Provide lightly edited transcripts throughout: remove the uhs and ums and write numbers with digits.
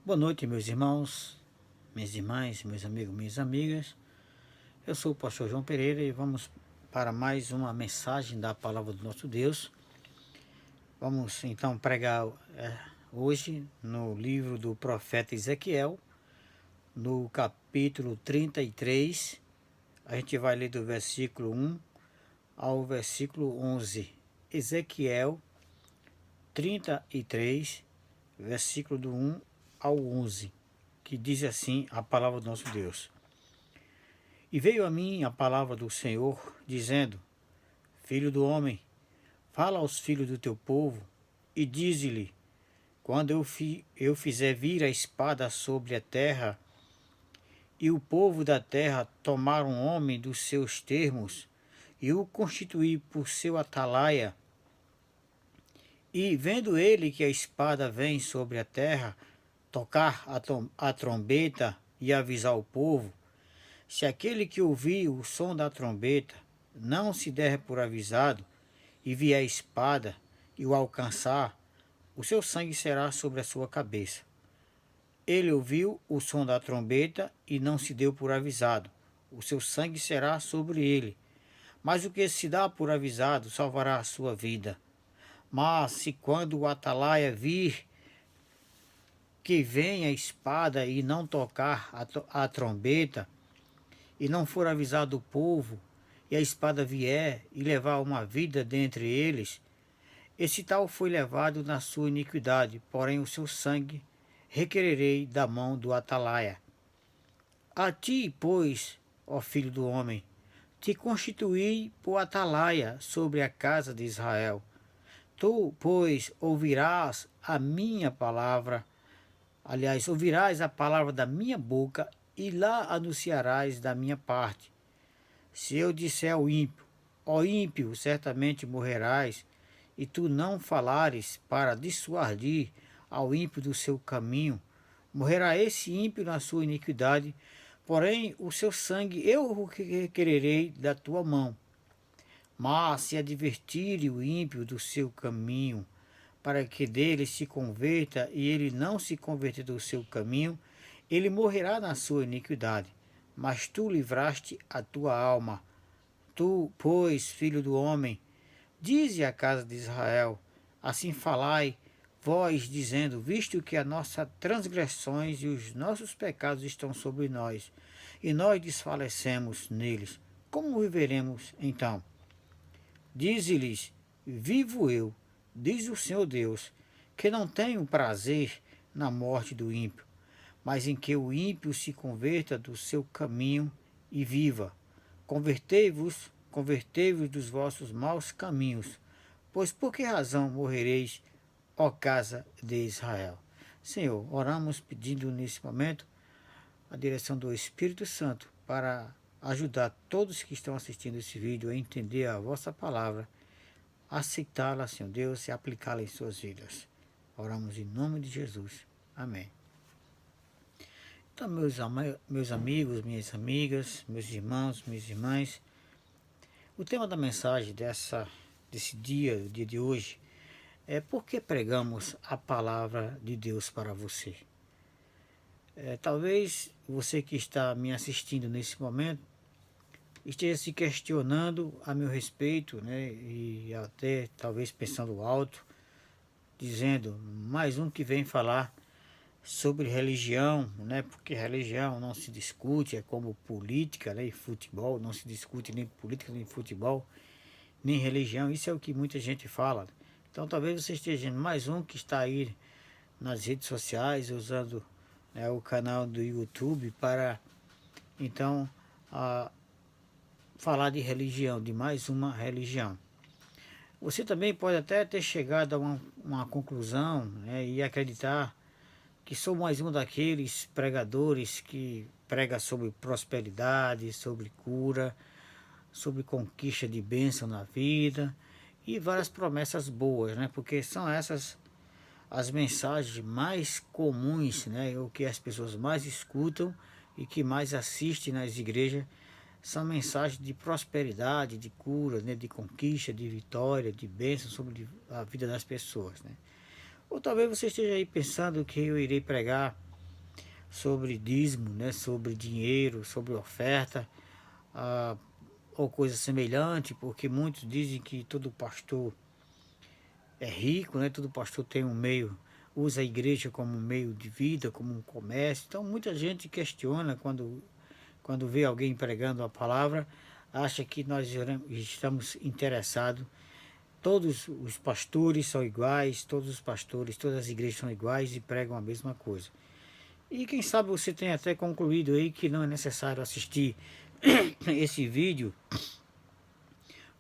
Boa noite, meus irmãos, minhas irmãs, meus amigos, minhas amigas. Eu sou o pastor João Pereira e vamos para mais uma mensagem da palavra do nosso Deus. Vamos então pregar hoje no livro do profeta Ezequiel, no capítulo 33. A gente vai ler do versículo 1 ao versículo 11. Ezequiel 33, versículo do 1 ao 11, que diz assim a palavra do nosso Deus. E veio a mim a palavra do Senhor, dizendo: Filho do homem, fala aos filhos do teu povo, e dize-lhe: Quando eu fizer vir a espada sobre a terra, e o povo da terra tomar um homem dos seus termos, e o constituir por seu atalaia, e vendo ele que a espada vem sobre a terra, tocar a trombeta e avisar o povo, se aquele que ouvir o som da trombeta não se der por avisado, e vier a espada e o alcançar, o seu sangue será sobre a sua cabeça. Ele ouviu o som da trombeta e não se deu por avisado, o seu sangue será sobre ele. Mas o que se dá por avisado salvará a sua vida. Mas se quando o atalaia vir que vem a espada e não tocar a trombeta, e não for avisado o povo, e a espada vier e levar uma vida dentre eles, esse tal foi levado na sua iniquidade, porém o seu sangue requererei da mão do atalaia. A ti, pois, ó filho do homem, te constituí por atalaia sobre a casa de Israel. Tu, pois, ouvirás a minha palavra, ouvirás a palavra da minha boca e lá anunciarás da minha parte. Se eu disser ao ímpio, ó ímpio, certamente morrerás, e tu não falares para dissuadir ao ímpio do seu caminho, morrerá esse ímpio na sua iniquidade, porém o seu sangue eu requererei da tua mão. Mas se advertir o ímpio do seu caminho, para que dele se converta, e ele não se converter do seu caminho, ele morrerá na sua iniquidade. Mas tu livraste a tua alma. Tu, pois, filho do homem, dize à casa de Israel: assim falai, vós, dizendo: visto que as nossas transgressões e os nossos pecados estão sobre nós, e nós desfalecemos neles, como viveremos então? Dize-lhes: vivo eu, diz o Senhor Deus, que não tenho prazer na morte do ímpio, mas em que o ímpio se converta do seu caminho e viva. Convertei-vos dos vossos maus caminhos, pois por que razão morrereis, ó casa de Israel? Senhor, oramos pedindo nesse momento a direção do Espírito Santo para ajudar todos que estão assistindo esse vídeo a entender a vossa palavra, aceitá-la, Senhor Deus, e aplicá-la em suas vidas. Oramos em nome de Jesus. Amém. Então, meus amigos, minhas amigas, meus irmãos, minhas irmãs, o tema da mensagem desse dia, o dia de hoje, é por que pregamos a palavra de Deus para você. Talvez você que está me assistindo nesse momento esteja se questionando a meu respeito, né, e até talvez pensando alto, dizendo: mais um que vem falar sobre religião, né, porque religião não se discute, é como política, né, e futebol, não se discute nem política, nem futebol, nem religião. Isso é o que muita gente fala. Então talvez você esteja mais um que está aí nas redes sociais usando, né, o canal do YouTube para então falar de religião, de mais uma religião. Você também pode até ter chegado a uma conclusão, né, e acreditar que sou mais um daqueles pregadores que prega sobre prosperidade, sobre cura, sobre conquista de bênção na vida e várias promessas boas, né? Porque são essas as mensagens mais comuns, né? O que as pessoas mais escutam e que mais assistem nas igrejas são mensagens de prosperidade, de cura, né? De conquista, de vitória, de bênção sobre a vida das pessoas, né? Ou talvez você esteja aí pensando que eu irei pregar sobre dízimo, né, sobre dinheiro, sobre oferta, ou coisa semelhante, porque muitos dizem que todo pastor é rico, né? Todo pastor tem um meio, usa a igreja como um meio de vida, como um comércio. Então muita gente questiona quando vê alguém pregando a palavra, acha que nós estamos interessados. Todos os pastores são iguais, todos os pastores, todas as igrejas são iguais e pregam a mesma coisa. E quem sabe você tem até concluído aí que não é necessário assistir esse vídeo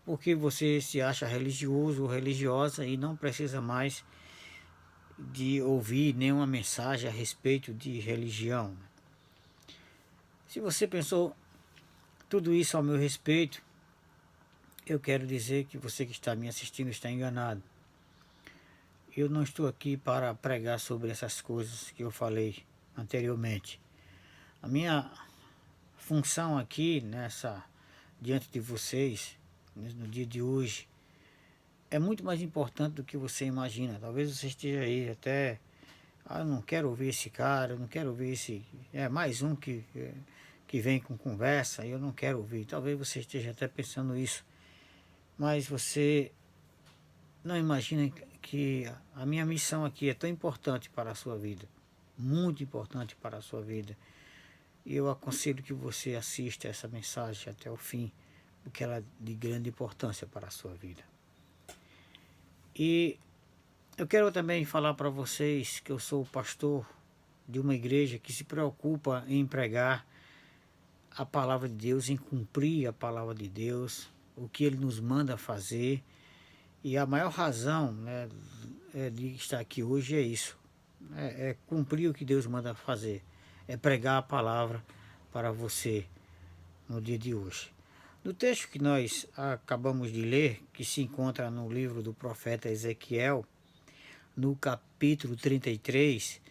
porque você se acha religioso ou religiosa e não precisa mais de ouvir nenhuma mensagem a respeito de religião. Se você pensou tudo isso ao meu respeito, eu quero dizer que você que está me assistindo está enganado. Eu não estou aqui para pregar sobre essas coisas que eu falei anteriormente. A minha função aqui diante de vocês, no dia de hoje, é muito mais importante do que você imagina. Talvez você esteja aí até, eu não quero ouvir esse cara, eu não quero ouvir esse, mais um que vem com conversa, eu não quero ouvir. Talvez você esteja até pensando isso, mas você não imagina que a minha missão aqui é tão importante para a sua vida, muito importante para a sua vida. E eu aconselho que você assista essa mensagem até o fim, porque ela é de grande importância para a sua vida. E eu quero também falar para vocês que eu sou pastor de uma igreja que se preocupa em pregar a palavra de Deus, em cumprir a palavra de Deus, o que Ele nos manda fazer. E a maior razão, né, de estar aqui hoje é isso, é cumprir o que Deus manda fazer, é pregar a palavra para você no dia de hoje. No texto que nós acabamos de ler, que se encontra no livro do profeta Ezequiel, no capítulo 33,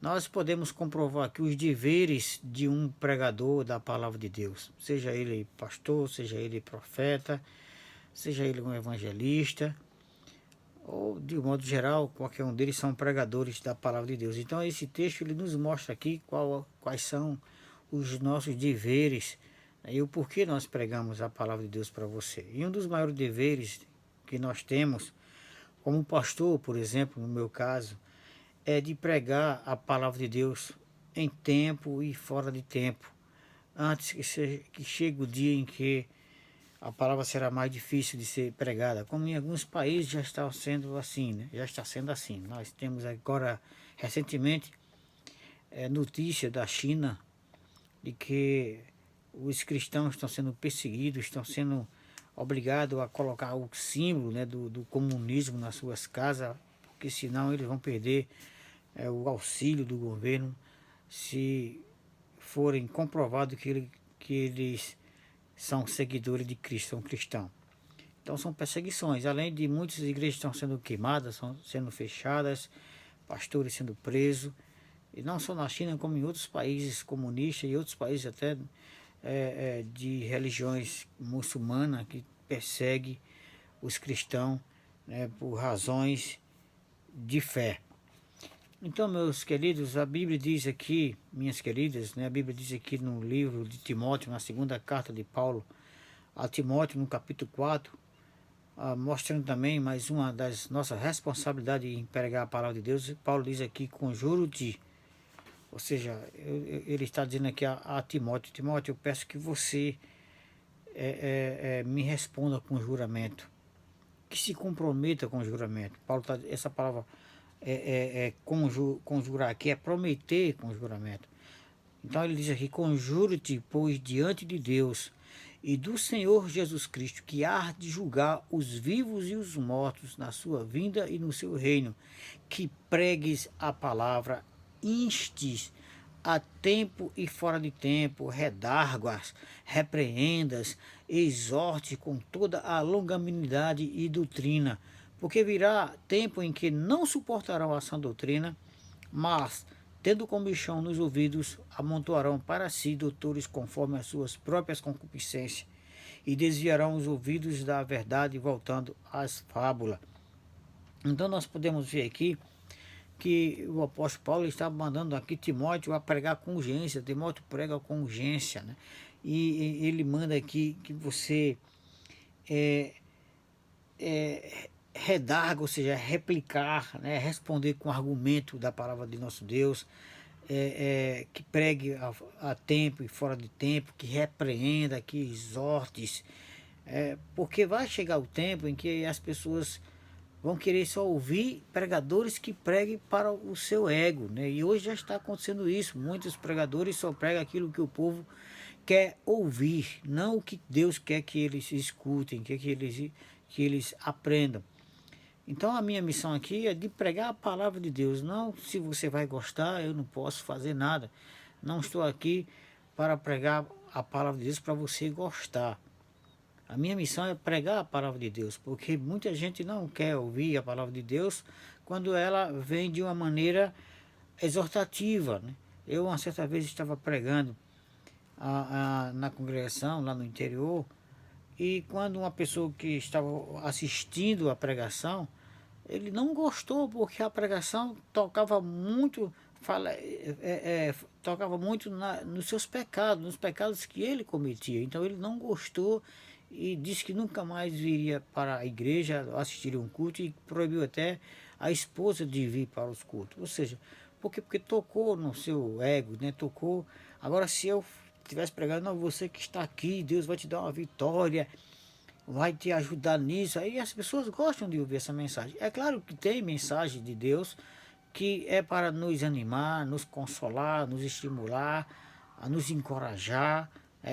nós podemos comprovar que os deveres de um pregador da palavra de Deus, seja ele pastor, seja ele profeta, seja ele um evangelista, ou de modo geral, qualquer um deles são pregadores da palavra de Deus. Então esse texto ele nos mostra aqui quais são os nossos deveres e o porquê nós pregamos a palavra de Deus para você. E um dos maiores deveres que nós temos, como pastor, por exemplo, no meu caso, é de pregar a palavra de Deus em tempo e fora de tempo, antes que chegue o dia em que a palavra será mais difícil de ser pregada, como em alguns países já está sendo assim, né? Já está sendo assim. Nós temos agora, recentemente, notícia da China de que os cristãos estão sendo perseguidos, estão sendo obrigados a colocar o símbolo, né, do comunismo nas suas casas, porque senão eles vão perder o auxílio do governo se forem comprovados que eles são seguidores de Cristo, são cristãos. Então são perseguições, além de muitas igrejas estão sendo queimadas, são sendo fechadas, pastores sendo presos, e não só na China, como em outros países comunistas e outros países até de religiões muçulmanas que perseguem os cristãos, né, por razões de fé. Então, meus queridos, a Bíblia diz aqui, minhas queridas, né, a Bíblia diz aqui no livro de Timóteo, na segunda carta de Paulo a Timóteo, no capítulo 4, mostrando também mais uma das nossas responsabilidades em pregar a palavra de Deus. Paulo diz aqui, conjuro-te, ou seja, ele está dizendo aqui a Timóteo, Timóteo, eu peço que você me responda com juramento, que se comprometa com juramento. Paulo tá, essa palavra conjurar aqui é prometer com juramento. Então ele diz aqui, conjuro-te, pois, diante de Deus e do Senhor Jesus Cristo, que há de julgar os vivos e os mortos na sua vinda e no seu reino, que pregues a palavra, instes a tempo e fora de tempo, redarguas, repreendas, exorte com toda a longanimidade e doutrina, porque virá tempo em que não suportarão a sã doutrina, mas, tendo comichão nos ouvidos, amontoarão para si doutores conforme as suas próprias concupiscências, e desviarão os ouvidos da verdade, voltando às fábulas. Então nós podemos ver aqui que o apóstolo Paulo estava mandando aqui Timóteo a pregar com urgência. Timóteo prega com urgência, né? E ele manda aqui que você redarga, ou seja, replicar, né? Responder com argumento da palavra de nosso Deus, que pregue a tempo e fora de tempo, que repreenda, que exorte, porque vai chegar o tempo em que as pessoas vão querer só ouvir pregadores que preguem para o seu ego, né? E hoje já está acontecendo isso. Muitos pregadores só pregam aquilo que o povo quer ouvir, não o que Deus quer que eles escutem, que eles aprendam. Então a minha missão aqui é de pregar a palavra de Deus. Não se você vai gostar, eu não posso fazer nada. Não estou aqui para pregar a palavra de Deus para você gostar. A minha missão é pregar a palavra de Deus, porque muita gente não quer ouvir a palavra de Deus quando ela vem de uma maneira exortativa, né? Eu uma certa vez estava pregando na congregação, lá no interior, e quando uma pessoa que estava assistindo a pregação, ele não gostou porque a pregação tocava muito, tocava muito nos seus pecados, nos pecados que ele cometia. Então ele não gostou e disse que nunca mais viria para a igreja assistir um culto e proibiu até a esposa de vir para os cultos. Ou seja, porque tocou no seu ego, né? Tocou. Agora se eu estivesse pregando, não, você que está aqui, Deus vai te dar uma vitória, vai te ajudar nisso. Aí as pessoas gostam de ouvir essa mensagem. É claro que tem mensagem de Deus que é para nos animar, nos consolar, nos estimular, a nos encorajar,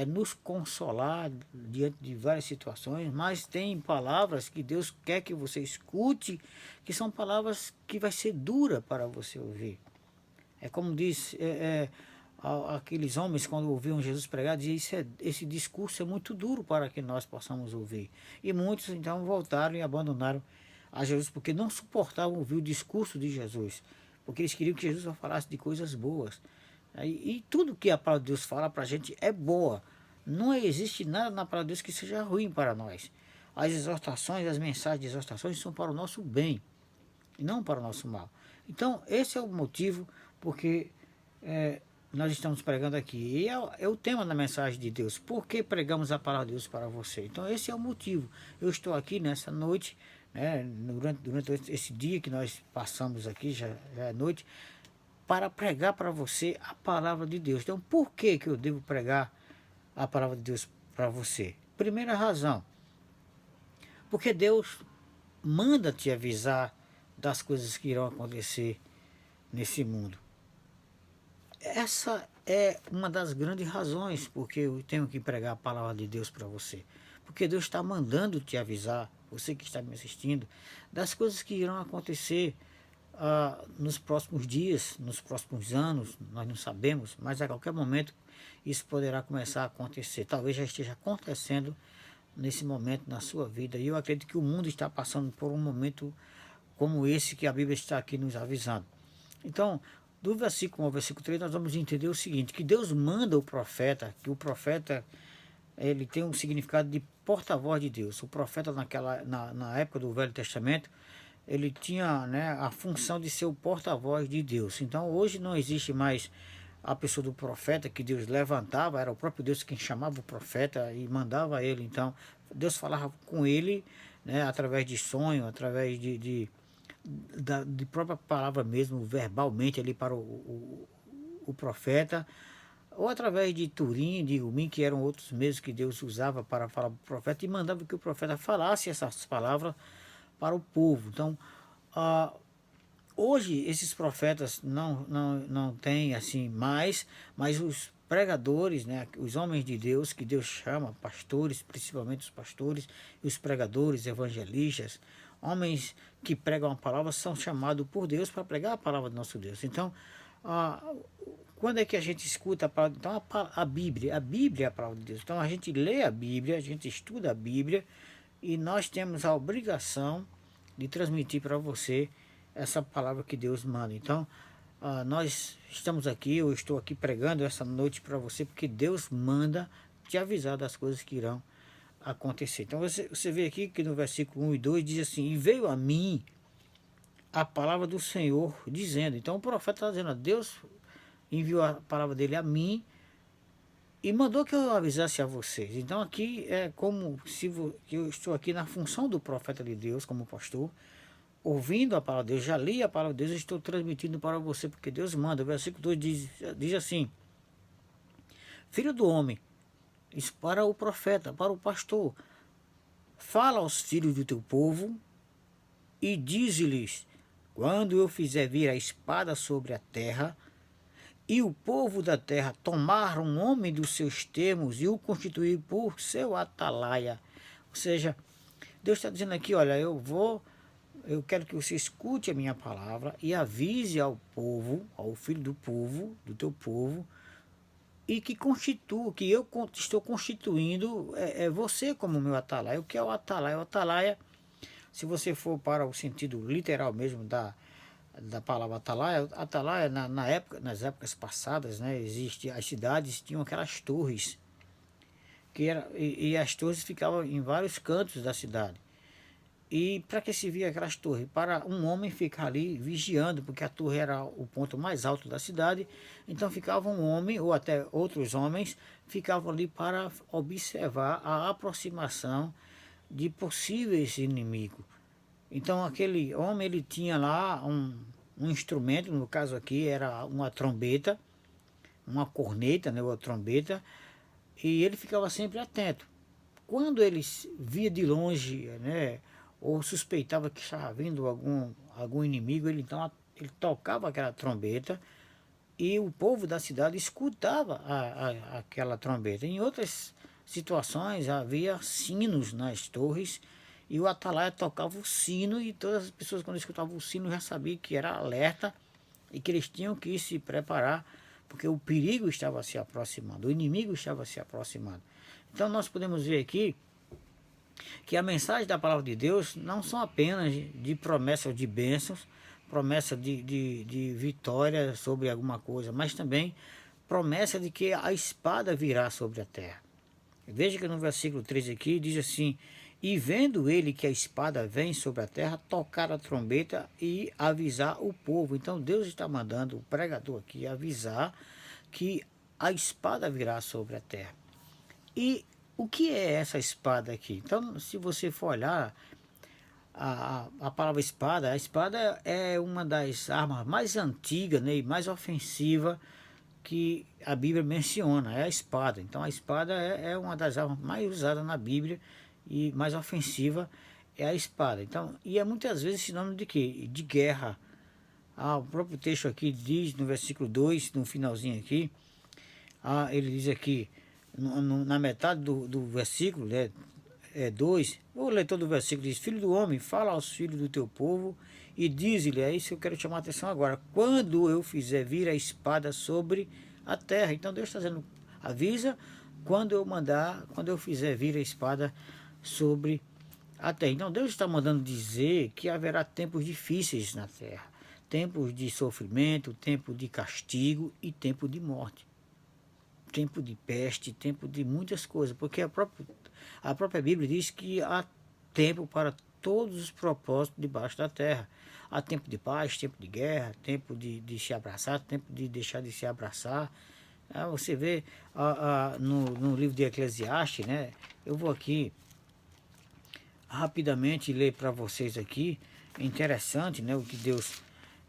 nos consolar diante de várias situações, mas tem palavras que Deus quer que você escute, que são palavras que vai ser dura para você ouvir. É como diz aqueles homens quando ouviam Jesus pregar, diziam, esse discurso é muito duro para que nós possamos ouvir. E muitos então voltaram e abandonaram a Jesus porque não suportavam ouvir o discurso de Jesus, porque eles queriam que Jesus falasse de coisas boas. E tudo que a palavra de Deus fala para a gente é boa. Não existe nada na palavra de Deus que seja ruim para nós. As exortações, as mensagens de exortações são para o nosso bem e não para o nosso mal. Então esse é o motivo porque nós estamos pregando aqui. E é o tema da mensagem de Deus. Por que pregamos a palavra de Deus para você? Então esse é o motivo. Eu estou aqui nessa noite, né, durante esse dia que nós passamos aqui, já é noite, para pregar para você a palavra de Deus. Então por que eu devo pregar a palavra de Deus para você? Primeira razão, porque Deus manda te avisar das coisas que irão acontecer nesse mundo. Essa é uma das grandes razões porque eu tenho que pregar a palavra de Deus para você. Porque Deus está mandando te avisar, você que está me assistindo, das coisas que irão acontecer nos próximos dias, nos próximos anos, nós não sabemos, mas a qualquer momento isso poderá começar a acontecer. Talvez já esteja acontecendo nesse momento na sua vida. E eu acredito que o mundo está passando por um momento como esse que a Bíblia está aqui nos avisando. Então, do versículo 1 ao versículo 3, nós vamos entender o seguinte, que Deus manda o profeta, que o profeta ele tem um significado de porta-voz de Deus. O profeta na época do Velho Testamento, ele tinha, né, a função de ser o porta-voz de Deus. Então hoje não existe mais a pessoa do profeta que Deus levantava, era o próprio Deus quem chamava o profeta e mandava ele. Então Deus falava com ele, né, através de sonho, através de própria palavra mesmo, verbalmente ali para o profeta, ou através de Turim, de Umim, que eram outros meios que Deus usava para falar para o profeta, e mandava que o profeta falasse essas palavras para o povo. Então, hoje esses profetas não têm assim mais, mas os pregadores, né, os homens de Deus, que Deus chama, pastores, principalmente os pastores, e os pregadores, evangelistas, homens que pregam a palavra, são chamados por Deus para pregar a palavra do nosso Deus. Então, quando é que a gente escuta a palavra? Então, a Bíblia é a palavra de Deus. Então, a gente lê a Bíblia, a gente estuda a Bíblia, e nós temos a obrigação de transmitir para você essa palavra que Deus manda. Então, nós estamos aqui, eu estou aqui pregando essa noite para você, porque Deus manda te avisar das coisas que irão acontecer. Então, você vê aqui que no versículo 1 e 2 diz assim, e veio a mim a palavra do Senhor dizendo. Então o profeta está dizendo, Deus enviou a palavra dele a mim e mandou que eu avisasse a vocês. Então aqui é como se eu estou aqui na função do profeta de Deus, como pastor, ouvindo a palavra de Deus, já li a palavra de Deus e estou transmitindo para você, porque Deus manda. O versículo 2 diz assim, filho do homem, isso para o profeta, para o pastor, fala aos filhos do teu povo e dize-lhes, quando eu fizer vir a espada sobre a terra, e o povo da terra tomar um homem dos seus termos e o constituir por seu atalaia. Ou seja, Deus está dizendo aqui, olha, eu quero que você escute a minha palavra e avise ao povo, ao filho do povo, do teu povo, e que constitua, que eu estou constituindo você como meu atalaia. O que é o atalaia? O atalaia, se você for para o sentido literal mesmo da palavra atalaia, atalaia na época, nas épocas passadas, né, as cidades tinham aquelas torres, e as torres ficavam em vários cantos da cidade. E para que se via aquelas torres? Para um homem ficar ali vigiando, porque a torre era o ponto mais alto da cidade, então ficava um homem, ou até outros homens, ficavam ali para observar a aproximação de possíveis inimigos. Então aquele homem, ele tinha lá um instrumento, no caso aqui era uma trombeta, uma corneta, né, ou trombeta, e ele ficava sempre atento. Quando ele via de longe, né, ou suspeitava que estava vindo algum inimigo, então ele tocava aquela trombeta e o povo da cidade escutava aquela trombeta. Em outras situações havia sinos nas torres e o atalaia tocava o sino e todas as pessoas, quando escutavam o sino, já sabiam que era alerta e que eles tinham que se preparar, porque o perigo estava se aproximando, o inimigo estava se aproximando. Então nós podemos ver aqui que a mensagem da palavra de Deus não são apenas de promessas de bênçãos, promessa de vitória sobre alguma coisa, mas também promessa de que a espada virá sobre a terra. Veja que no versículo 3 aqui diz assim, e vendo ele que a espada vem sobre a terra, tocar a trombeta e avisar o povo. Então Deus está mandando o pregador aqui avisar que a espada virá sobre a terra. E o que é essa espada aqui? Então, se você for olhar a palavra espada, a espada é uma das armas mais antigas, né, e mais ofensiva que a Bíblia menciona, é a espada. Então a espada é uma das armas mais usadas na Bíblia e mais ofensiva é a espada. Então, e é muitas vezes sinônimo de quê? De guerra. O próprio texto aqui diz no versículo 2, no finalzinho aqui, ele diz aqui, na metade do versículo, né, 2, vou ler todo o versículo, diz, filho do homem, fala aos filhos do teu povo e diz-lhe, é isso que eu quero chamar a atenção agora, quando eu fizer vir a espada sobre a terra. Então Deus está dizendo, avisa quando eu fizer vir a espada sobre a terra. Então Deus está mandando dizer que haverá tempos difíceis na terra, tempos de sofrimento, tempo de castigo e tempo de morte, tempo de peste, tempo de muitas coisas, porque a própria Bíblia diz que há tempo para todos os propósitos debaixo da terra. Há tempo de paz, tempo de guerra, tempo de se abraçar, tempo de deixar de se abraçar. Você vê no livro de Eclesiastes, né? Eu vou aqui rapidamente ler para vocês aqui. É interessante, né? O que Deus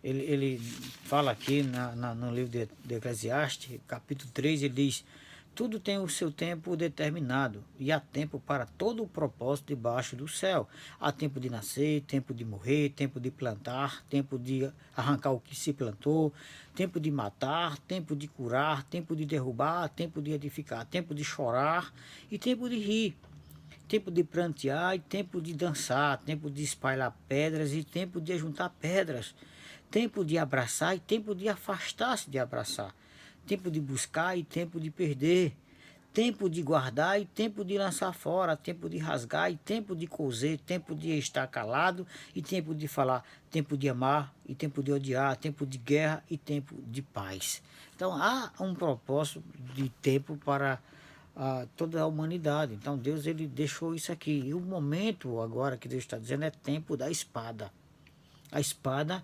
ele fala aqui no livro de Eclesiastes, capítulo 3, ele diz, tudo tem o seu tempo determinado, e há tempo para todo o propósito debaixo do céu. Há tempo de nascer, tempo de morrer, tempo de plantar, tempo de arrancar o que se plantou, tempo de matar, tempo de curar, tempo de derrubar, tempo de edificar, tempo de chorar e tempo de rir, tempo de prantear e tempo de dançar, tempo de espalhar pedras e tempo de ajuntar pedras, tempo de abraçar e tempo de afastar-se de abraçar, tempo de buscar e tempo de perder, tempo de guardar e tempo de lançar fora, tempo de rasgar e tempo de coser, tempo de estar calado e tempo de falar, tempo de amar e tempo de odiar, tempo de guerra e tempo de paz. Então há um propósito de tempo para toda a humanidade. Então Deus ele deixou isso aqui. E o momento agora que Deus está dizendo é tempo da espada. A espada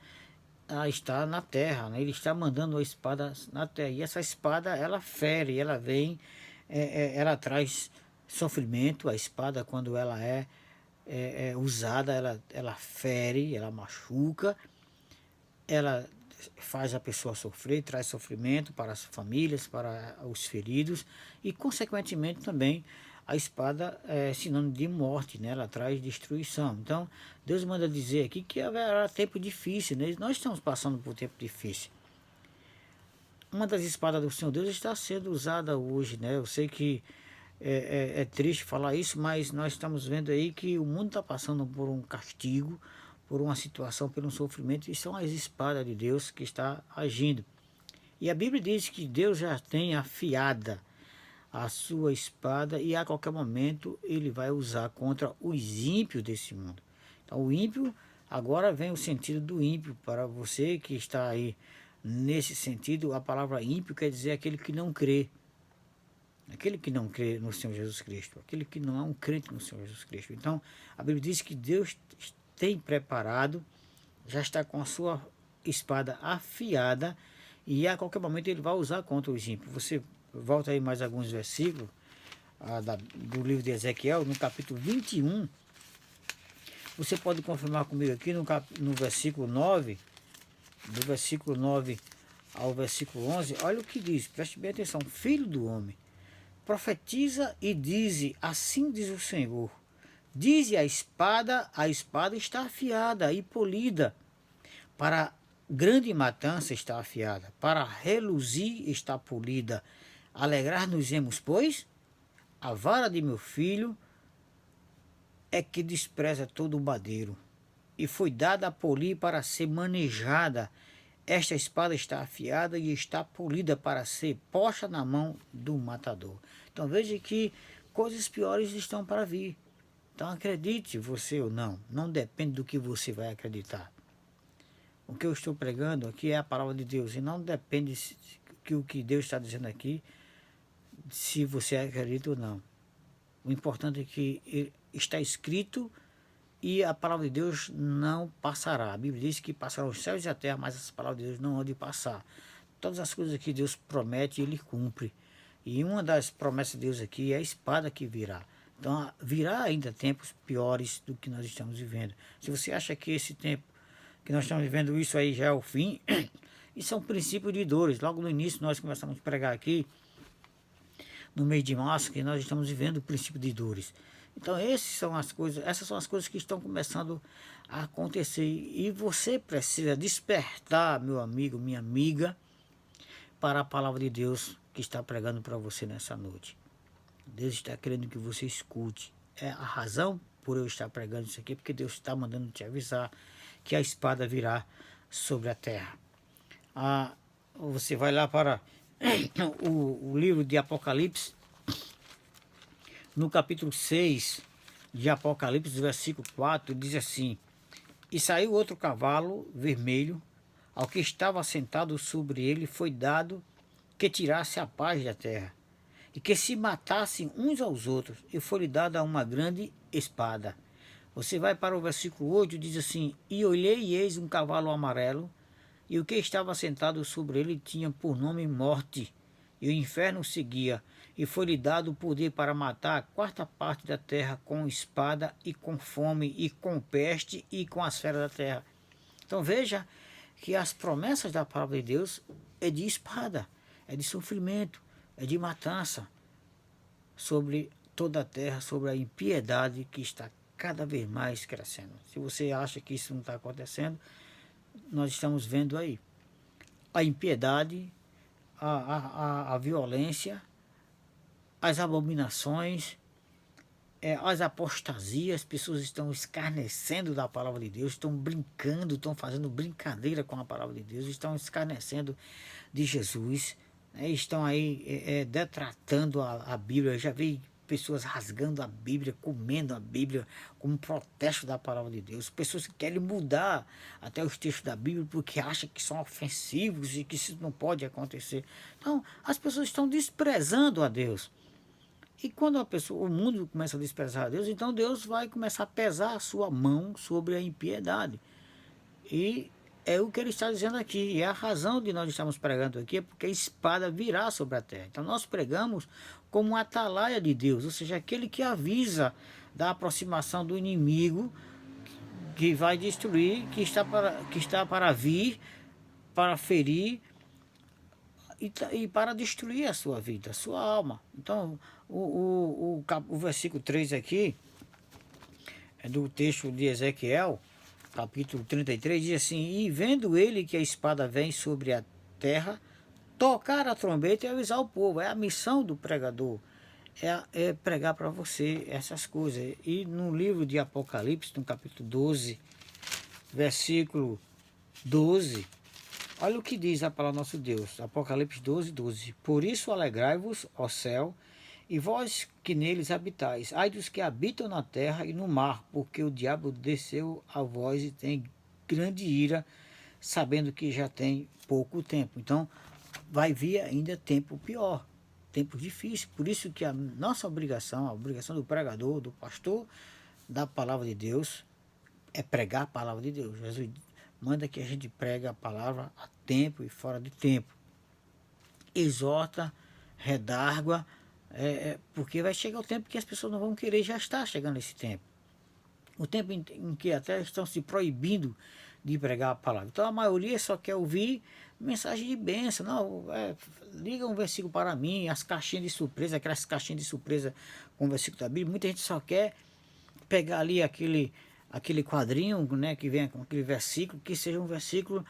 está na terra, né? Ele está mandando a espada na terra. E essa espada, ela fere, ela vem, ela traz sofrimento. A espada, quando ela é usada, ela fere, ela machuca, ela faz a pessoa sofrer, traz sofrimento para as famílias, para os feridos e, consequentemente, também a espada é sinônimo de morte, né? Ela traz destruição. Então, Deus manda dizer aqui que haverá tempo difícil, né? Nós estamos passando por tempo difícil. Uma das espadas do Senhor Deus está sendo usada hoje, né? Eu sei que é triste falar isso, mas nós estamos vendo aí que o mundo está passando por um castigo, por uma situação, por um sofrimento, e são as espadas de Deus que está agindo. E a Bíblia diz que Deus já tem afiada a sua espada e a qualquer momento ele vai usar contra os ímpios desse mundo. Então o ímpio, agora vem o sentido do ímpio para você que está aí nesse sentido. A palavra ímpio quer dizer aquele que não crê. Aquele que não crê no Senhor Jesus Cristo, aquele que não é um crente no Senhor Jesus Cristo. Então, a Bíblia diz que Deus tem preparado, já está com a sua espada afiada, e a qualquer momento ele vai usar contra os ímpios. Você volta aí mais alguns versículos do livro de Ezequiel, no capítulo 21. Você pode confirmar comigo aqui no versículo 9, do versículo 9 ao versículo 11. Olha o que diz, preste bem atenção. Filho do homem, profetiza e dize, assim diz o Senhor. Dize a espada está afiada e polida, para grande matança está afiada, para reluzir está polida. Alegrar-nos-emos, pois, a vara de meu filho é que despreza todo o madeiro, e foi dada a polir para ser manejada. Esta espada está afiada e está polida para ser posta na mão do matador. Então veja que coisas piores estão para vir. Então acredite você ou não, não depende do que você vai acreditar. O que eu estou pregando aqui é a palavra de Deus, e não depende que o que Deus está dizendo aqui, se você acredita ou não. O importante é que está escrito e a palavra de Deus não passará. A Bíblia diz que passarão os céus e a terra, mas as palavras de Deus não hão de passar. Todas as coisas que Deus promete, Ele cumpre. E uma das promessas de Deus aqui é a espada que virá. Então virá ainda tempos piores do que nós estamos vivendo. Se você acha que esse tempo que nós estamos vivendo, isso aí já é o fim, isso é um princípio de dores. Logo no início nós começamos a pregar aqui, no mês de março, que nós estamos vivendo o princípio de dores. Então essas são as coisas que estão começando a acontecer. E você precisa despertar, meu amigo, minha amiga, para a palavra de Deus que está pregando para você nessa noite. Deus está querendo que você escute. É a razão por eu estar pregando isso aqui, porque Deus está mandando te avisar que a espada virá sobre a terra. Você vai lá para o livro de Apocalipse, no capítulo 6 de Apocalipse, versículo 4, diz assim: E saiu outro cavalo vermelho, ao que estava sentado sobre ele foi dado que tirasse a paz da terra, e que se matassem uns aos outros, e foi-lhe dada uma grande espada. Você vai para o versículo 8, diz assim: E olhei e eis um cavalo amarelo, e o que estava sentado sobre ele tinha por nome Morte, e o inferno o seguia, e foi-lhe dado o poder para matar a quarta parte da terra com espada, e com fome, e com peste, e com as feras da terra. Então veja que as promessas da palavra de Deus é de espada, é de sofrimento, é de matança sobre toda a terra, sobre a impiedade que está cada vez mais crescendo. Se você acha que isso não está acontecendo, nós estamos vendo aí a impiedade, a violência, as abominações, as apostasias. As pessoas estão escarnecendo da palavra de Deus, estão brincando, estão fazendo brincadeira com a palavra de Deus, estão escarnecendo de Jesus, né? Estão aí detratando a Bíblia. Eu já vi pessoas rasgando a Bíblia, comendo a Bíblia como protesto da palavra de Deus. Pessoas que querem mudar até os textos da Bíblia porque acham que são ofensivos e que isso não pode acontecer. Então, as pessoas estão desprezando a Deus. E quando o mundo começa a desprezar a Deus, então Deus vai começar a pesar a sua mão sobre a impiedade. E é o que ele está dizendo aqui. E a razão de nós estarmos pregando aqui é porque a espada virá sobre a terra. Então nós pregamos como um atalaia de Deus, ou seja, aquele que avisa da aproximação do inimigo que vai destruir, que está para vir, para ferir e para destruir a sua vida, a sua alma. Então, o versículo 3 aqui, é do texto de Ezequiel, capítulo 33, diz assim: E vendo ele que a espada vem sobre a terra, tocar a trombeta e avisar o povo. É a missão do pregador, é pregar para você essas coisas. E no livro de Apocalipse, no capítulo 12, versículo 12, olha o que diz a palavra do nosso Deus, Apocalipse 12, 12. Por isso alegrai-vos, ó céu, e vós que neles habitais, ai dos que habitam na terra e no mar, porque o diabo desceu a vós e tem grande ira, sabendo que já tem pouco tempo. Então, vai vir ainda tempo pior, tempo difícil. Por isso que a nossa obrigação, a obrigação do pregador, do pastor da palavra de Deus, é pregar a palavra de Deus. Jesus manda que a gente pregue a palavra a tempo e fora de tempo. Exorta, redargua, porque vai chegar o tempo que as pessoas não vão querer, já está chegando esse tempo. O tempo em que até estão se proibindo de pregar a palavra. Então a maioria só quer ouvir mensagem de bênção. Não, liga um versículo para mim, as caixinhas de surpresa, aquelas caixinhas de surpresa com o versículo da Bíblia. Muita gente só quer pegar ali aquele quadrinho, né, que vem com aquele versículo, que seja um versículo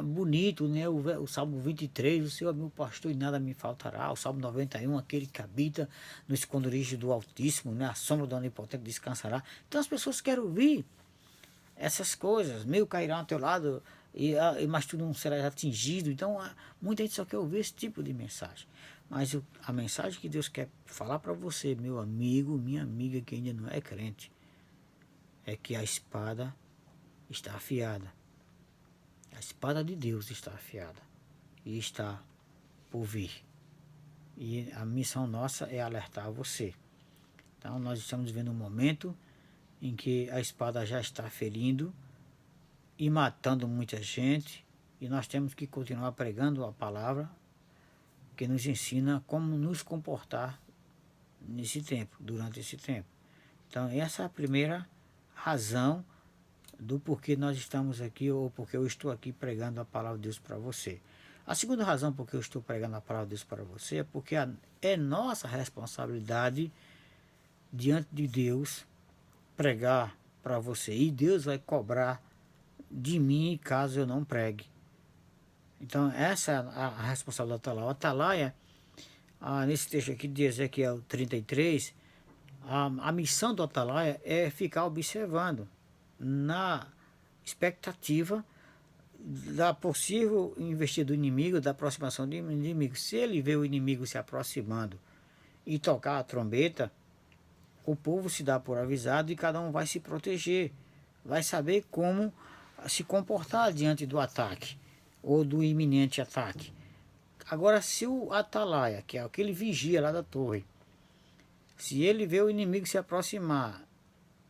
bonito, né, o Salmo 23, o Senhor é meu pastor e nada me faltará, o Salmo 91, aquele que habita no esconderijo do Altíssimo, né, a sombra do Onipotente descansará. Então as pessoas querem ouvir essas coisas, meio cairão ao teu lado, mas tu não serás atingido. Então muita gente só quer ouvir esse tipo de mensagem. Mas a mensagem que Deus quer falar para você, meu amigo, minha amiga que ainda não é crente, é que a espada está afiada. A espada de Deus está afiada e está por vir. E a missão nossa é alertar você. Então nós estamos vivendo um momento em que a espada já está ferindo e matando muita gente, e nós temos que continuar pregando a palavra que nos ensina como nos comportar nesse tempo, durante esse tempo. Então essa é a primeira razão do porquê nós estamos aqui, ou porque eu estou aqui pregando a palavra de Deus para você. A segunda razão porque eu estou pregando a palavra de Deus para você é porque é nossa responsabilidade diante de Deus pregar para você, e Deus vai cobrar de mim caso eu não pregue. Então essa é a responsabilidade do atalaia. O atalaia, nesse texto aqui de Ezequiel 33, a missão do atalaia é ficar observando na expectativa da possível investida do inimigo, da aproximação do inimigo. Se ele vê o inimigo se aproximando e tocar a trombeta, o povo se dá por avisado e cada um vai se proteger, vai saber como se comportar diante do ataque ou do iminente ataque. Agora, se o atalaia, que é aquele vigia lá da torre, se ele vê o inimigo se aproximar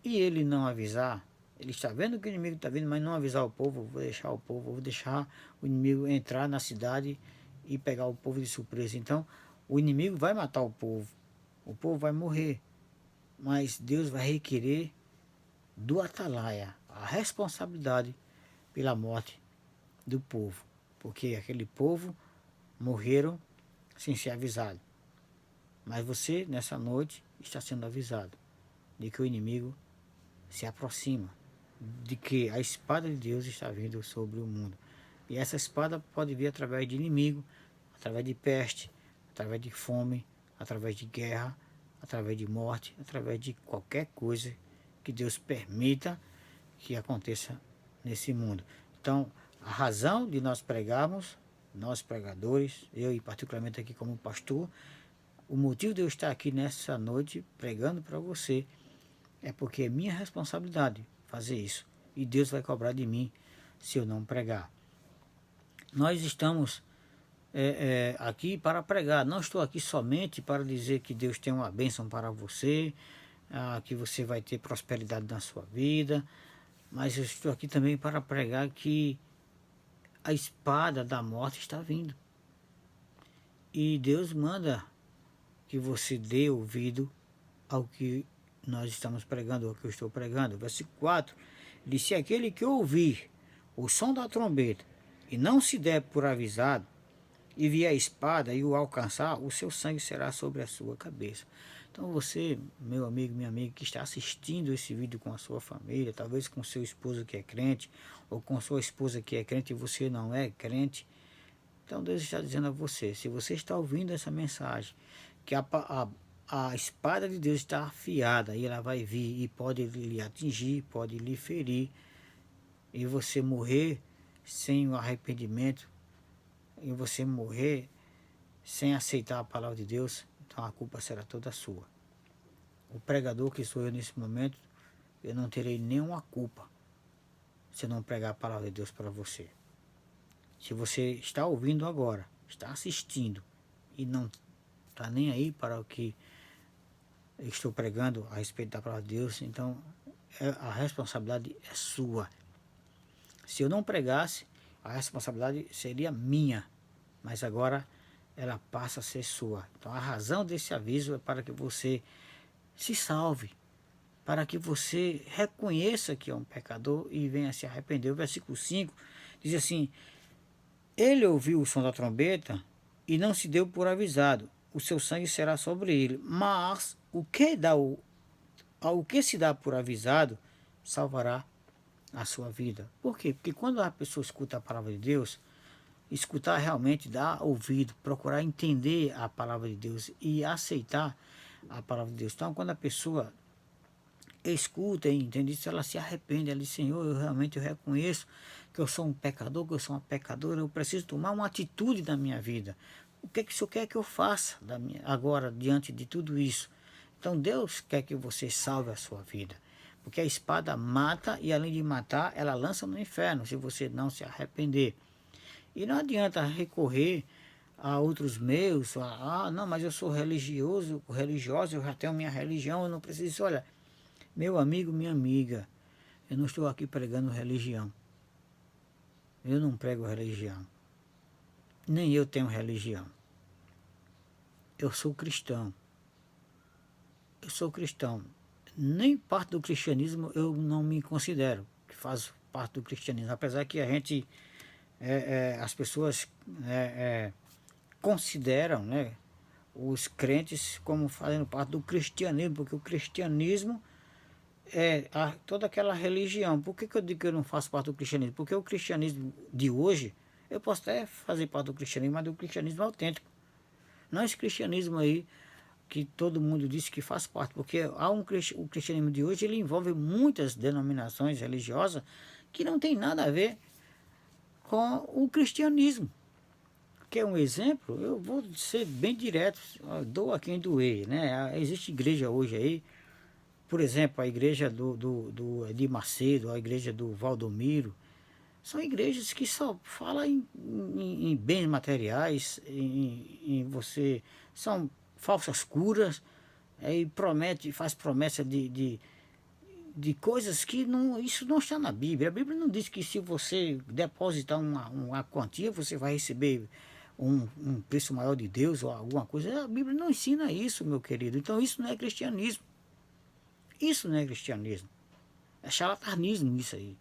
e ele não avisar, ele está vendo que o inimigo está vindo, mas não avisar o povo, vou deixar o inimigo entrar na cidade e pegar o povo de surpresa. Então, o inimigo vai matar o povo vai morrer. Mas Deus vai requerer do atalaia a responsabilidade pela morte do povo, porque aquele povo morreram sem ser avisado. Mas você, nessa noite, está sendo avisado de que o inimigo se aproxima, de que a espada de Deus está vindo sobre o mundo. E essa espada pode vir através de inimigo, através de peste, através de fome, através de guerra, através de morte, através de qualquer coisa que Deus permita que aconteça nesse mundo. Então, a razão de nós pregarmos, nós pregadores, eu e particularmente aqui como pastor, o motivo de eu estar aqui nessa noite pregando para você é porque é minha responsabilidade fazer isso. E Deus vai cobrar de mim se eu não pregar. Nós estamos aqui para pregar. Não estou aqui somente para dizer que Deus tem uma bênção para você, que você vai ter prosperidade na sua vida. mas eu estou aqui também para pregar que a espada da morte está vindo. E Deus manda que você dê ouvido ao que nós estamos pregando, ao que eu estou pregando. Versículo 4, diz: se aquele que ouvir o som da trombeta e não se der por avisado, e vier a espada e o alcançar, o seu sangue será sobre a sua cabeça. Então você, meu amigo, minha amiga, que está assistindo esse vídeo com a sua família, talvez com seu esposo que é crente, ou com sua esposa que é crente e você não é crente, então Deus está dizendo a você, se você está ouvindo essa mensagem, que a espada de Deus está afiada e ela vai vir e pode lhe atingir, pode lhe ferir, e você morrer sem o arrependimento, e você morrer sem aceitar a palavra de Deus, então a culpa será toda sua. O pregador que sou eu nesse momento, eu não terei nenhuma culpa se eu não pregar a palavra de Deus para você. Se você está ouvindo agora, está assistindo e não está nem aí para o que eu estou pregando a respeito da palavra de Deus, então a responsabilidade é sua. Se eu não pregasse, a responsabilidade seria minha, mas agora ela passa a ser sua. Então a razão desse aviso é para que você se salve, para que você reconheça que é um pecador e venha se arrepender. O versículo 5 diz assim: ele ouviu o som da trombeta e não se deu por avisado, o seu sangue será sobre ele. Mas o que se dá por avisado salvará a sua vida. Por quê? Porque quando a pessoa escuta a palavra de Deus, escutar realmente, dar ouvido, procurar entender a palavra de Deus e aceitar a palavra de Deus. Então, quando a pessoa escuta e entende isso, ela se arrepende, ela diz: Senhor, eu reconheço que eu sou um pecador, que eu sou uma pecadora, eu preciso tomar uma atitude na minha vida. O que é que o Senhor quer que eu faça agora, diante de tudo isso? Então Deus quer que você salve a sua vida, porque a espada mata e, além de matar, ela lança no inferno, se você não se arrepender. E não adianta recorrer a outros meios, não, mas eu sou religiosa, eu já tenho minha religião, eu não preciso. Olha, meu amigo, minha amiga, eu não estou aqui pregando religião. Eu não prego religião. Nem eu tenho religião. Eu sou cristão. Eu sou cristão. Nem parte do cristianismo eu não me considero que faço parte do cristianismo. Apesar que a gente, as pessoas consideram, né, os crentes como fazendo parte do cristianismo, porque o cristianismo toda aquela religião. Por que eu digo que eu não faço parte do cristianismo? Porque o cristianismo de hoje, eu posso até fazer parte do cristianismo, mas do cristianismo autêntico. Não esse cristianismo aí que todo mundo diz que faz parte, porque o cristianismo de hoje ele envolve muitas denominações religiosas que não tem nada a ver com o cristianismo. Quer um exemplo? Eu vou ser bem direto, dou a quem doer, né? Existe igreja hoje aí, por exemplo, a igreja do Edir Macedo, a igreja do Valdomiro, são igrejas que só falam em bens materiais, em você, são falsas curas, e faz promessa de coisas que não, isso não está na Bíblia. A Bíblia não diz que se você depositar uma quantia, você vai receber um preço maior de Deus ou alguma coisa. A Bíblia não ensina isso, meu querido. Então isso não é cristianismo. Isso não é cristianismo. É charlatanismo isso aí.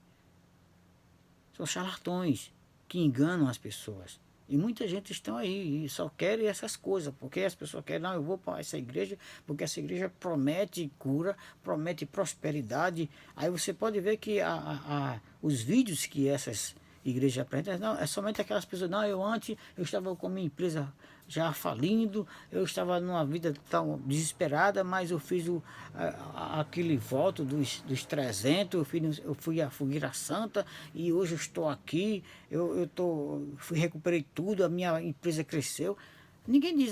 São charlatões que enganam as pessoas. E muita gente está aí e só querem essas coisas, porque as pessoas querem, não, eu vou para essa igreja, porque essa igreja promete cura, promete prosperidade. Aí você pode ver que os vídeos que essas igrejas apresentam, não, é somente aquelas pessoas, não, eu estava com a minha empresa já falindo, eu estava numa vida tão desesperada, mas eu fiz aquele voto dos 300, eu fui à fogueira santa e hoje eu estou aqui, recuperei tudo, a minha empresa cresceu. Ninguém diz,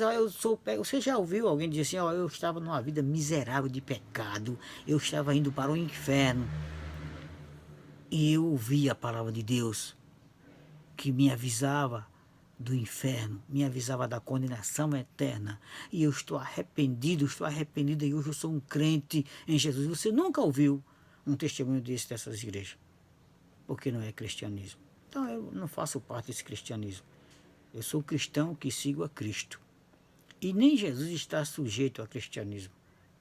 você já ouviu alguém dizer assim, eu estava numa vida miserável de pecado, eu estava indo para o inferno e eu ouvi a palavra de Deus que me avisava do inferno, me avisava da condenação eterna, e eu estou arrependida, e hoje eu sou um crente em Jesus. Você nunca ouviu um testemunho dessas igrejas? porque não é cristianismo. Então eu não faço parte desse cristianismo. Eu sou cristão que sigo a Cristo. E nem Jesus está sujeito ao cristianismo,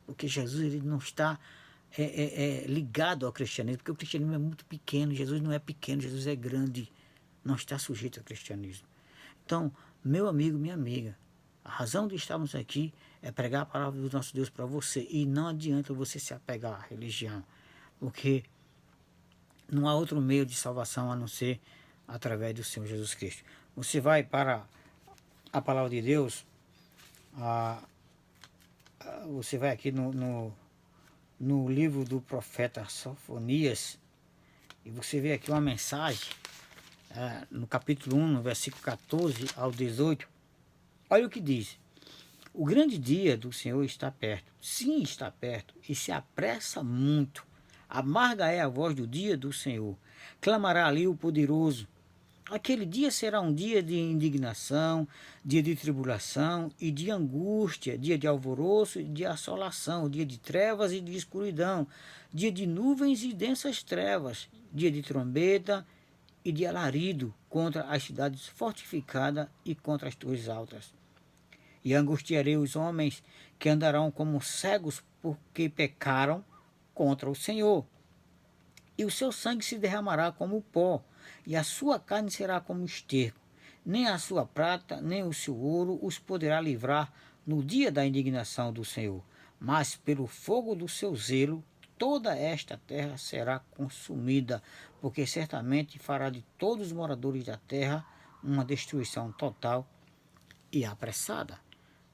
porque Jesus ele não está ligado ao cristianismo, porque o cristianismo é muito pequeno, Jesus não é pequeno, Jesus é grande, não está sujeito ao cristianismo. Então, meu amigo, minha amiga, a razão de estarmos aqui é pregar a palavra do nosso Deus para você, e não adianta você se apegar à religião, porque não há outro meio de salvação a não ser através do Senhor Jesus Cristo. Você vai para a palavra de Deus, você vai aqui no livro do profeta Sofonias, e você vê aqui uma mensagem, no capítulo 1, no versículo 14 ao 18, olha o que diz: o grande dia do Senhor está perto, sim, está perto, e se apressa muito. Amarga é a voz do dia do Senhor, clamará ali o poderoso. Aquele dia será um dia de indignação, dia de tribulação e de angústia, dia de alvoroço e de assolação, dia de trevas e de escuridão, dia de nuvens e densas trevas, dia de trombeta e de alarido contra as cidades fortificadas e contra as torres altas. E angustiarei os homens que andarão como cegos porque pecaram contra o Senhor. E o seu sangue se derramará como pó, e a sua carne será como esterco. Nem a sua prata, nem o seu ouro os poderá livrar no dia da indignação do Senhor. Mas pelo fogo do seu zelo, toda esta terra será consumida, porque certamente fará de todos os moradores da terra uma destruição total e apressada.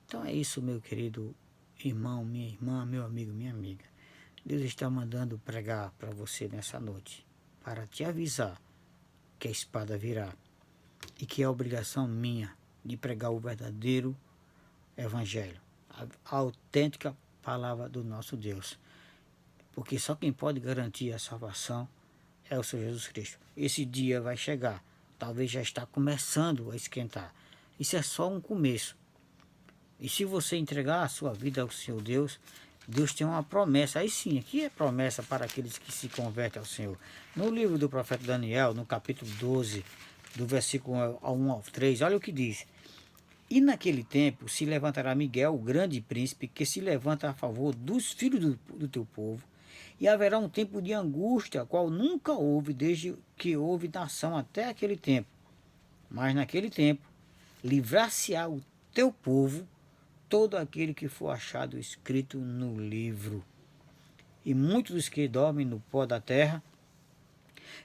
Então é isso, meu querido irmão, minha irmã, meu amigo, minha amiga. Deus está mandando pregar para você nessa noite, para te avisar que a espada virá e que é a obrigação minha de pregar o verdadeiro evangelho, a autêntica palavra do nosso Deus. Porque só quem pode garantir a salvação é o Senhor Jesus Cristo. Esse dia vai chegar, talvez já está começando a esquentar. Isso é só um começo. E se você entregar a sua vida ao Senhor Deus, Deus tem uma promessa. Aí sim, aqui é promessa para aqueles que se convertem ao Senhor. No livro do profeta Daniel, no capítulo 12, do versículo 1 ao 3, olha o que diz: e naquele tempo se levantará Miguel, o grande príncipe, que se levanta a favor dos filhos do teu povo, e haverá um tempo de angústia, qual nunca houve desde que houve nação até aquele tempo. Mas naquele tempo livrar-se-á o teu povo, todo aquele que for achado escrito no livro. E muitos dos que dormem no pó da terra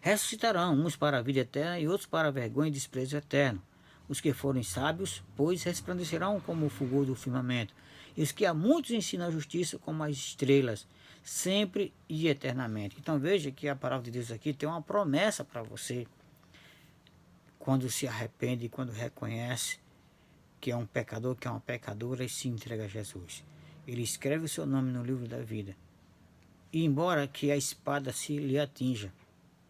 ressuscitarão, uns para a vida eterna e outros para a vergonha e desprezo eterno. Os que forem sábios, pois, resplandecerão como o fulgor do firmamento. E os que a muitos ensinam a justiça como as estrelas, sempre e eternamente. Então veja que a palavra de Deus aqui tem uma promessa para você. Quando se arrepende, quando reconhece que é um pecador, que é uma pecadora, e se entrega a Jesus. Ele escreve o seu nome no livro da vida. E embora que a espada se lhe atinja,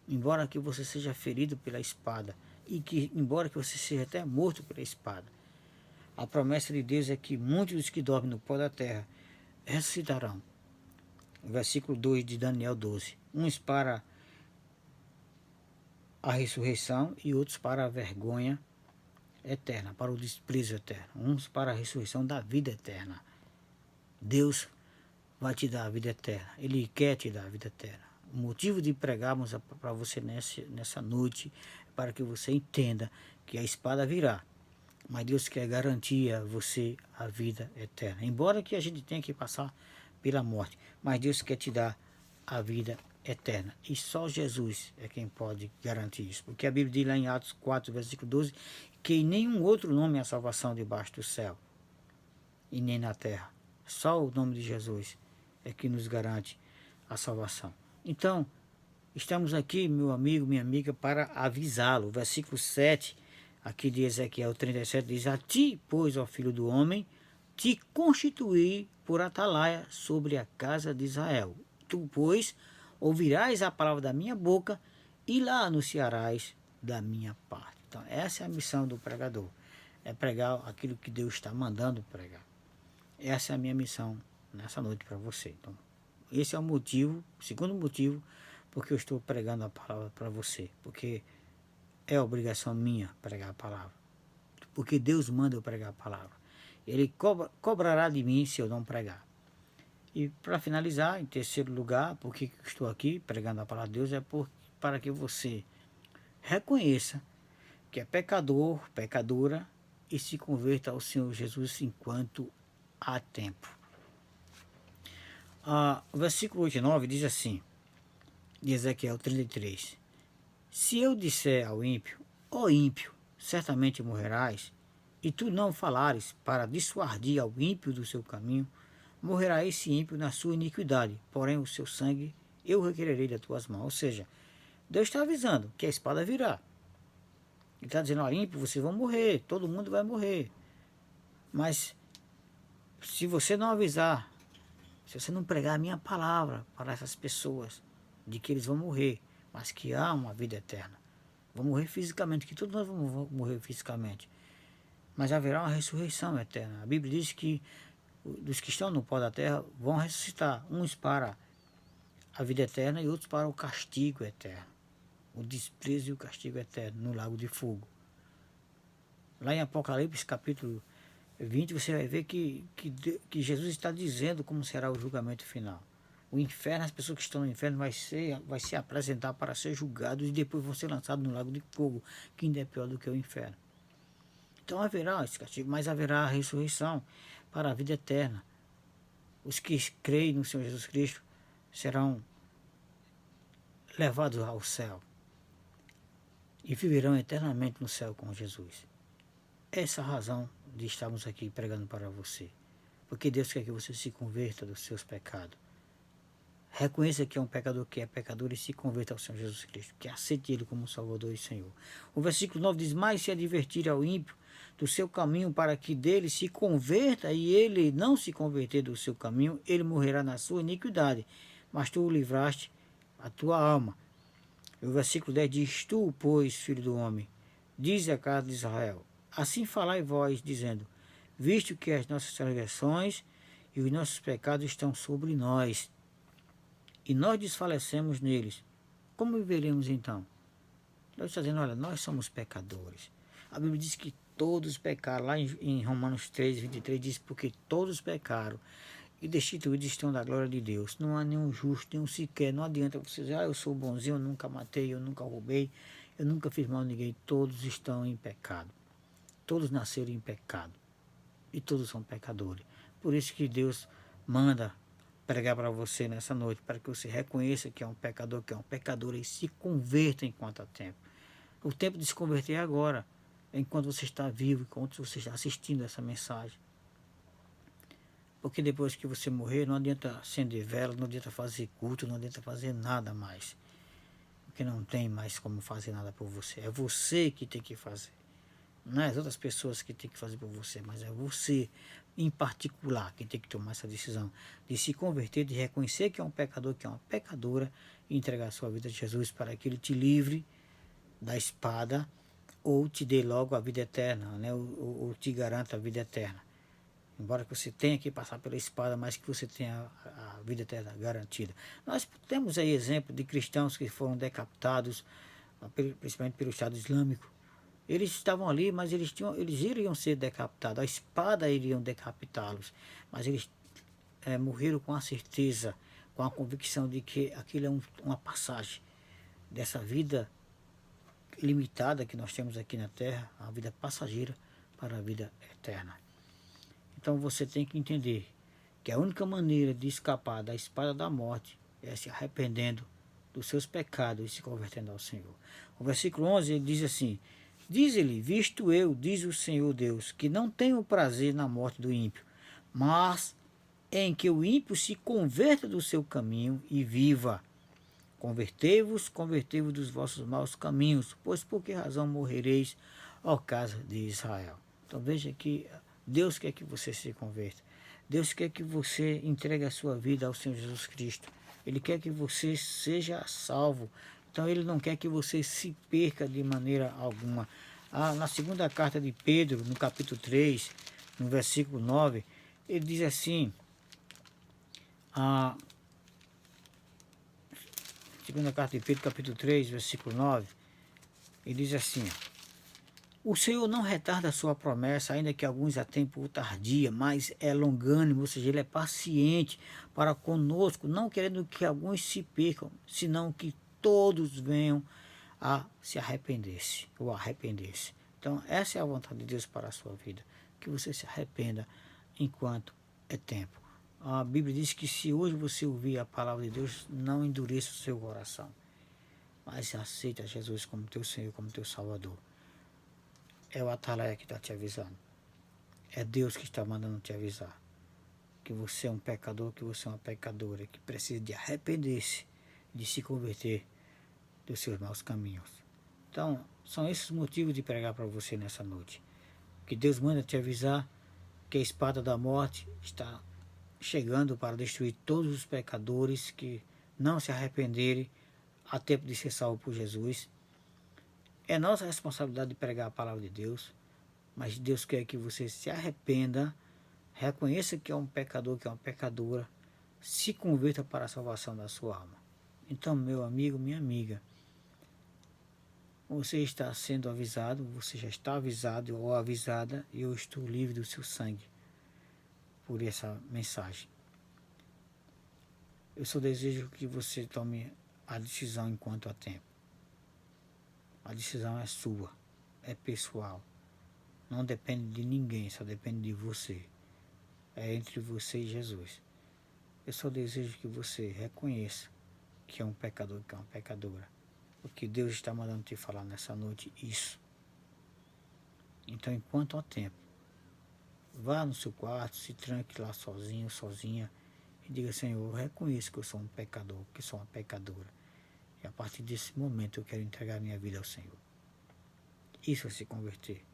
embora que você seja ferido pela espada, e que embora que você seja até morto pela espada, a promessa de Deus é que muitos dos que dormem no pó da terra ressuscitarão. O versículo 2 de Daniel 12. Uns para a ressurreição e outros para a vergonha eterna, para o desprezo eterno, uns para a ressurreição da vida eterna. Deus vai te dar a vida eterna, Ele quer te dar a vida eterna. O motivo de pregarmos para você nessa noite é para que você entenda que a espada virá, mas Deus quer garantir a você a vida eterna, embora que a gente tenha que passar pela morte, mas Deus quer te dar a vida eterna, e só Jesus é quem pode garantir isso, porque a Bíblia diz lá em Atos 4, versículo 12, que em nenhum outro nome há salvação debaixo do céu e nem na terra. Só o nome de Jesus é que nos garante a salvação. Então, estamos aqui, meu amigo, minha amiga, para avisá-lo. O versículo 7, aqui de Ezequiel 37, diz: a ti, pois, ó filho do homem, te constituí por atalaia sobre a casa de Israel. Tu, pois, ouvirás a palavra da minha boca e lá anunciarás da minha parte. Então, essa é a missão do pregador. É pregar aquilo que Deus está mandando pregar. Essa é a minha missão nessa noite para você. Então, esse é o motivo, o segundo motivo, porque eu estou pregando a palavra para você, porque é obrigação minha pregar a palavra, porque Deus manda eu pregar a palavra. Ele cobrará de mim se eu não pregar. E para finalizar, em terceiro lugar, porque eu estou aqui pregando a palavra de Deus, para que você reconheça que é pecador, pecadora, e se converta ao Senhor Jesus enquanto há tempo. O versículo 8 e 9 diz assim, de Ezequiel 33, se eu disser ao ímpio, ó ímpio, certamente morrerás, e tu não falares para dissuadir ao ímpio do seu caminho, morrerá esse ímpio na sua iniquidade, porém o seu sangue eu requererei das tuas mãos. Ou seja, Deus está avisando que a espada virá. Ele está dizendo, ó ímpio, vocês vão morrer, todo mundo vai morrer. Mas se você não avisar, se você não pregar a minha palavra para essas pessoas, de que eles vão morrer, mas que há uma vida eterna, vão morrer fisicamente, que todos nós vamos morrer fisicamente, mas haverá uma ressurreição eterna. A Bíblia diz que dos que estão no pó da terra vão ressuscitar, uns para a vida eterna e outros para o castigo eterno, o desprezo e o castigo eterno no lago de fogo. Lá em Apocalipse capítulo 20 você vai ver que Jesus está dizendo como será o julgamento final. O inferno, as pessoas que estão no inferno vai se apresentar para ser julgados e depois vão ser lançados no lago de fogo, que ainda é pior do que o inferno. Então haverá esse castigo, mas haverá a ressurreição para a vida eterna. Os que creem no Senhor Jesus Cristo serão levados ao céu e viverão eternamente no céu com Jesus. Essa é a razão de estarmos aqui pregando para você. Porque Deus quer que você se converta dos seus pecados. Reconheça que é um pecador, que é pecador, e se converta ao Senhor Jesus Cristo, que aceite Ele como Salvador e Senhor. O versículo 9 diz, mas se advertir ao ímpio do seu caminho para que dele se converta, e ele não se converter do seu caminho, ele morrerá na sua iniquidade, mas tu o livraste a tua alma. E o versículo 10 diz, tu, pois, filho do homem, diz a casa de Israel, assim falai vós, dizendo, visto que as nossas transgressões e os nossos pecados estão sobre nós, e nós desfalecemos neles, como viveremos então? Deus está dizendo, olha, nós somos pecadores. A Bíblia diz que todos pecaram, lá em Romanos 3, 23, diz, porque todos pecaram e destituídos estão da glória de Deus. Não há nenhum justo, nenhum sequer, não adianta você dizer, eu sou bonzinho, eu nunca matei, eu nunca roubei, eu nunca fiz mal a ninguém. Todos estão em pecado. Todos nasceram em pecado. E todos são pecadores. Por isso que Deus manda pregar para você nessa noite, para que você reconheça que é um pecador, que é um pecador, e se converta enquanto há tempo. O tempo de se converter é agora, enquanto você está vivo, enquanto você está assistindo essa mensagem. Porque depois que você morrer, não adianta acender vela, não adianta fazer culto, não adianta fazer nada mais. Porque não tem mais como fazer nada por você. É você que tem que fazer. Não é as outras pessoas que tem que fazer por você, mas é você, em particular, que tem que tomar essa decisão de se converter, de reconhecer que é um pecador, que é uma pecadora, e entregar a sua vida a Jesus para que Ele te livre da espada ou te dê logo a vida eterna, né? ou te garanta a vida eterna. Embora que você tenha que passar pela espada, mas que você tenha a vida eterna garantida. Nós temos aí exemplo de cristãos que foram decapitados, principalmente pelo Estado Islâmico. Eles estavam ali, mas eles iriam ser decapitados. A espada iriam decapitá-los. Mas eles morreram com a certeza, com a convicção de que aquilo é uma passagem dessa vida limitada que nós temos aqui na Terra, a vida passageira, para a vida eterna. Então você tem que entender que a única maneira de escapar da espada da morte é se arrependendo dos seus pecados e se convertendo ao Senhor. O versículo 11 ele diz assim, diz-lhe, visto eu, diz o Senhor Deus, que não tenho prazer na morte do ímpio, mas em que o ímpio se converta do seu caminho e viva. Convertei-vos dos vossos maus caminhos, pois por que razão morrereis, ó casa de Israel? Então veja que Deus quer que você se converta. Deus quer que você entregue a sua vida ao Senhor Jesus Cristo. Ele quer que você seja salvo. Então ele não quer que você se perca de maneira alguma. Na segunda carta de Pedro, no capítulo 3, no versículo 9, ele diz assim, Segunda carta de Pedro, capítulo 3, versículo 9, ele diz assim: o Senhor não retarda a sua promessa, ainda que alguns a tenham por tardia, mas é longânimo, ou seja, ele é paciente para conosco, não querendo que alguns se percam, senão que todos venham a se arrepender-se, ou arrepender-se. Então, essa é a vontade de Deus para a sua vida, que você se arrependa enquanto é tempo. A Bíblia diz que se hoje você ouvir a palavra de Deus, não endureça o seu coração, mas aceita Jesus como teu Senhor, como teu Salvador. É o Atalaia que está te avisando. É Deus que está mandando te avisar que você é um pecador, que você é uma pecadora, que precisa de arrepender-se, de se converter dos seus maus caminhos. Então, são esses motivos de pregar para você nessa noite. Que Deus manda te avisar que a espada da morte está chegando para destruir todos os pecadores que não se arrependerem a tempo de ser salvo por Jesus. É nossa responsabilidade de pregar a palavra de Deus, mas Deus quer que você se arrependa, reconheça que é um pecador, que é uma pecadora, se converta para a salvação da sua alma. Então, meu amigo, minha amiga, você está sendo avisado, você já está avisado ou avisada, e eu estou livre do seu sangue por essa mensagem. Eu só desejo que você tome a decisão enquanto há tempo. A decisão é sua, é pessoal. Não depende de ninguém, só depende de você. É entre você e Jesus. Eu só desejo que você reconheça que é um pecador, que é uma pecadora. Porque Deus está mandando te falar nessa noite isso. Então, enquanto há tempo, vá no seu quarto, se tranque lá sozinho, sozinha, e diga: Senhor, eu reconheço que eu sou um pecador, que sou uma pecadora. E a partir desse momento eu quero entregar minha vida ao Senhor. Isso é se converter.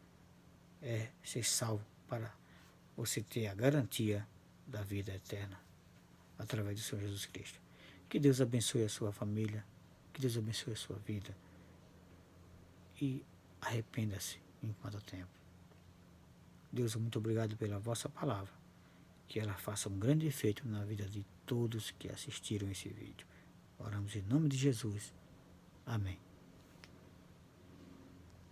É ser salvo para você ter a garantia da vida eterna através do Senhor Jesus Cristo. Que Deus abençoe a sua família, que Deus abençoe a sua vida, e arrependa-se enquanto há tempo. Deus, muito obrigado pela vossa palavra, que ela faça um grande efeito na vida de todos que assistiram esse vídeo. Oramos em nome de Jesus. Amém.